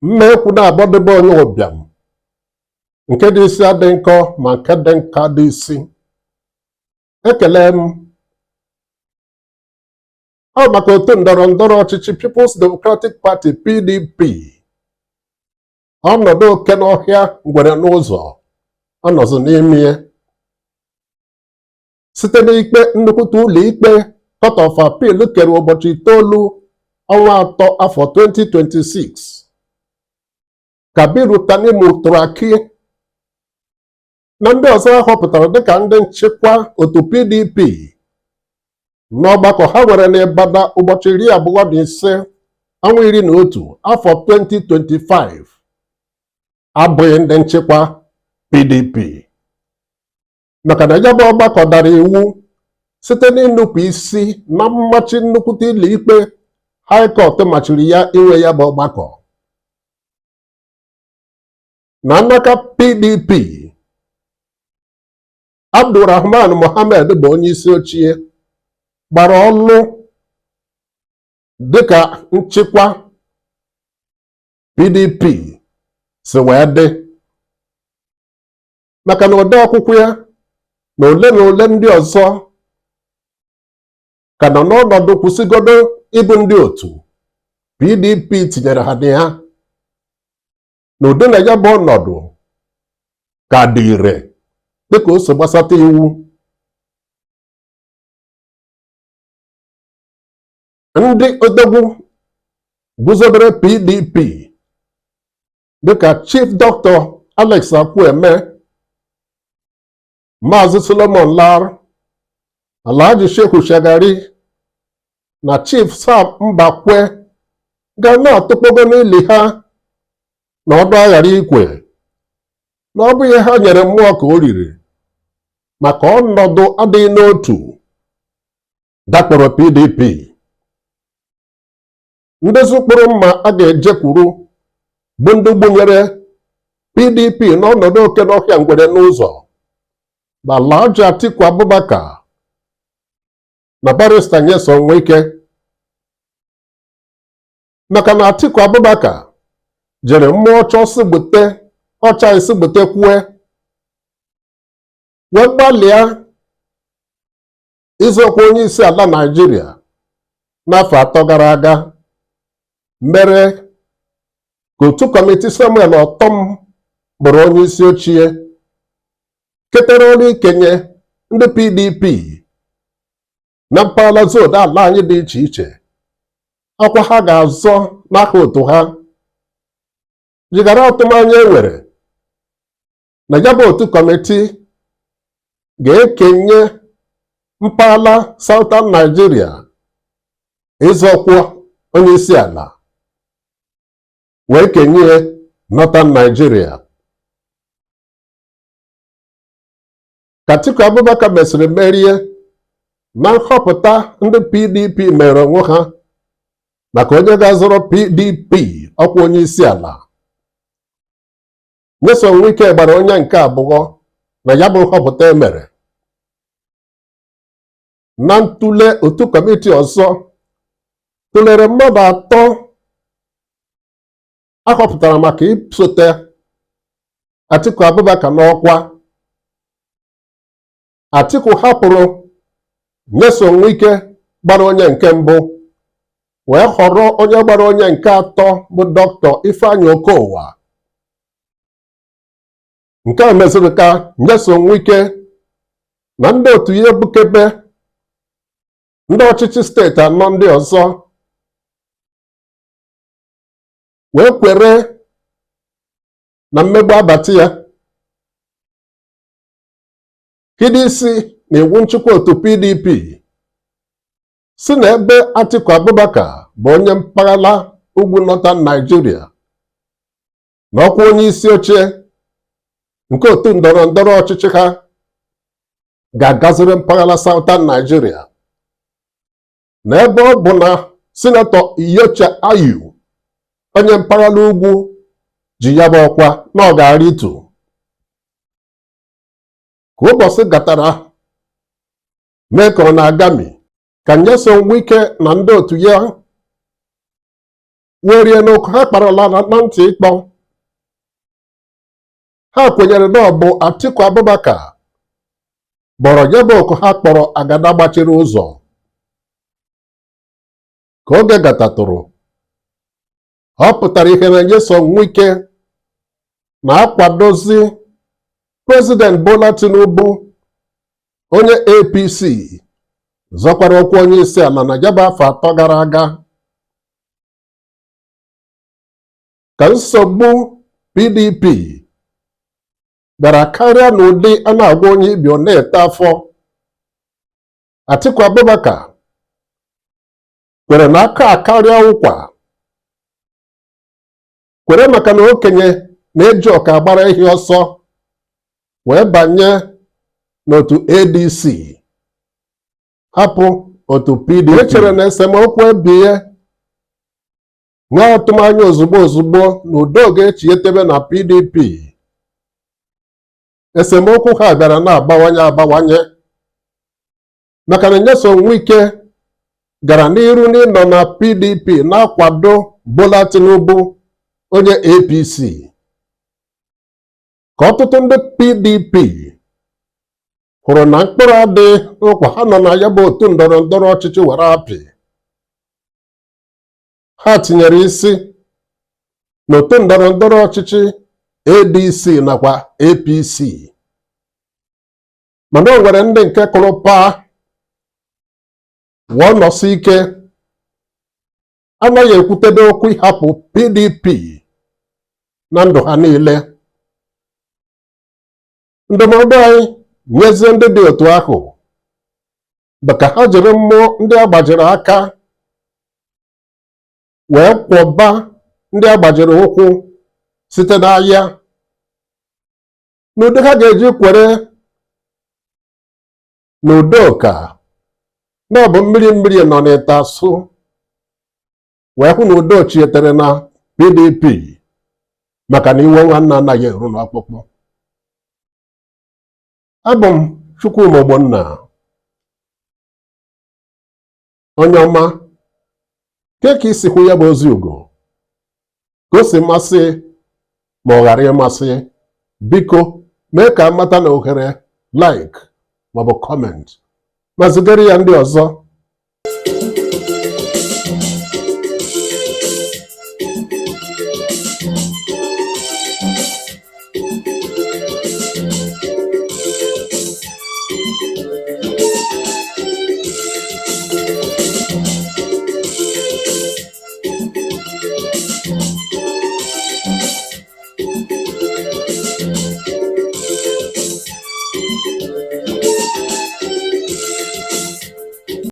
mmekwu na-agbadebe onye ụbịam nke dị isi adị nkọ ma nke dị nka dị isi. Ekele m ọ maka otu ndọrọ ndọrọ ọchịchị People's Democratic Party PDP ọnọdụ oke n'ọhịa ngwere n'ụzọ ọnọzụ n'ime site n'ikpe nnukwute ụlọ ikpe Court of Appeal kere ụbọchị 9 ọnwa 3 afọ 2026 Kabiru Tanimu Turaki na ndị ọzọ ahọpụtara dịka ndị nchịkwa otu PDP n'ọgbakọ ha nwere n'Ịbada ụbọchị 25 ọnwa 11 afọ 2025 abụghị ndị nchịkwa PDP maka na ya bụ ọgbakọ dara iwu site n'ịnụpụ isi na mmachi nnukwute ụlọ ikpe High Court machiri ya inwe ya bụ ọgbakọ. Na nnaka PDP, Abdulrahman Mohammed bụ onye isi ochie gbara ọlụ dịka nchịkwa PDP si wee dị maka na ode akwụkwọ ya na ole ndị ọzọ ka nọ n'ọnọdụ kwụsịgodo ịbụ ndị otu PDP tinyere ha na ya na ụdị na ya bụ ọnọdụ ka dị ire dịka o so gbasata iwu. Ndị odogwu guzobere PDP dịka Chief Dr. Alex Akwueme, Maazị Solomon Lar, Alhaji Shehu Shagari na Chief Sam Mbakwe ga na-atụkpogo n'ili ha na ọdụ aghara ikwe na ọ bụ ihe ha nyere mmụọ ka o riri maka ọnọdụ adịghị n'otu dakpọrọ PDP. Ndezi ụkpụrụ mma a ga-ejekwuru bụ ndị gbunyere PDP n'ọnọdụ oke n'ọhịa ngwere n'ụzọ na Alhaji Atiku Abubakar na Barrister Nyesom Wike maka na Atiku Abubakar jere mmụọ ọcha isi gbute kwue wee gbalịa ịzọkwa onye isi ala Naịjirịa n'afọ 3 gara aga, mere ka otu kọmiti Samuel Otom bụrụ onye isi ochie ketere ọrụ ikenye ndị PDP na mpaghara zon ala anyị dị iche iche akwa ha ga-azọ n'aka otu ha jigara atụmanya enwere na ya bụ otu kọmiti ga-ekenye mpaghara Southern Nigeria ịzọkwa onye isi ala wee kenye Northern Nigeria. Ka Atiku Abubakar mesịrị merie na nhọpụta ndị PDP mere onwe ha maka onye ga-azọrọ PDP ọkwa onye isi ala, Nyesom Wike gbara onye nke abụọ na ya bụ nhọpụta emere. Na ntụle otu kọmiti ọzọ tụlere mmadụ 3 ahọpụtara maka isote Atiku Abubakar n'ọkwa. Atiku hapụrụ Nyesom Wike gbara onye nke mbụ wee họrọ onye gbara onye nke 3 bụ Dr. Ifeanyi Okowa. Nke a meziri ka Nyesom Wike na ndị otu ya ebukebe ndị ọchịchị steeti 4 ndị ọzọ wee kwere na mmegbu abati ya hidi isi na iwu nchịkwa otu PDP si na ebe Atiku Abubakar bụ onye mpaghara ugwu Northern Nigeria na ọkwa onye isi oche nke otu ndọrọ ndọrọ ọchịchị ha ga-agaziri mpaghara Southern Nigeria, na ebe ọ bụ na Sinetọ Iyocha Ayu onye mpaghara ugwu ji ya bụ ọkwa na ọ ga-arịtu. Ka ụbọchị gatara mee ka ọ na-agami ka Nyesom Wike na ndị otu ya werie n'oku ha kparala na ntị ịkpọ. Ha kwenyere na ọ bụ Atiku Abubakar bọrọ ya bụ oku ha kpọrọ agada gbachiri ụzọ. Ka oge gatatụrụ, ọ pụtara ihe na Nyesom Wike na-akwadozi President Bola Tinubu, onye APC, zọkwara okwu onye isi ala na ya bụ afọ 3 gara aga. Ka nsogbu PDP bịara karịa n'ụdị a na-agwa onye ibio na-ete afọ, Atiku Abubakar kwere na aka akarịa ụkwa, kwere maka na okenye na-eji ọka agbara ehi ọsọ, wee banye n'otu ADC, hapụ otu PDP. Echere na esemokwu ebie nwee atụmanya ozugbo na udo ga-echietebe na PDP. Esemokwu ha bịara na-abawanye maka na Nyesom Wike gara n'iru n'ịnọ na PDP na-akwado Bola Tinubu, onye APC. Ka ọtụtụ ndị PDP hụrụ na mkpụrụ adị ụkwa ha nọ na ya bụ otu ndọrọ ndọrọ ọchịchị were apị, ha tinyere isi n'otu ndọrọ ndọrọ ọchịchị ADC nakwa APC. Mana o nwere ndị nke kụrụ paa wụọ nọsi ike, anaghị ekwutebe okwu ịhapụ PDP na ndụ ha niile. Ndụmọdụ anyị nyezie ndị dị otu ahụ bụ ka ha jiri mmụọ ndị agbajiri aka wee kwọba ndị agbajiri ụkwụ site n'ahịa, n'ụdị ha ga-eji kwere n'Udoka na ọ bụ mmiri nọ n'ịta asụ, wee hụ na udo chietere na PDP maka na iwe nwanne anaghị eru n'ọkpụkpụ. Abụ m Chukwuma Ogbonna, onye ọma. Ka isi hụ ya bụ ozi ugo, ka o si masị ma ọ ghara ịmasị, biko mee ka amata na ohere like maọbụ comment ma zigara ya ndị ọzọ.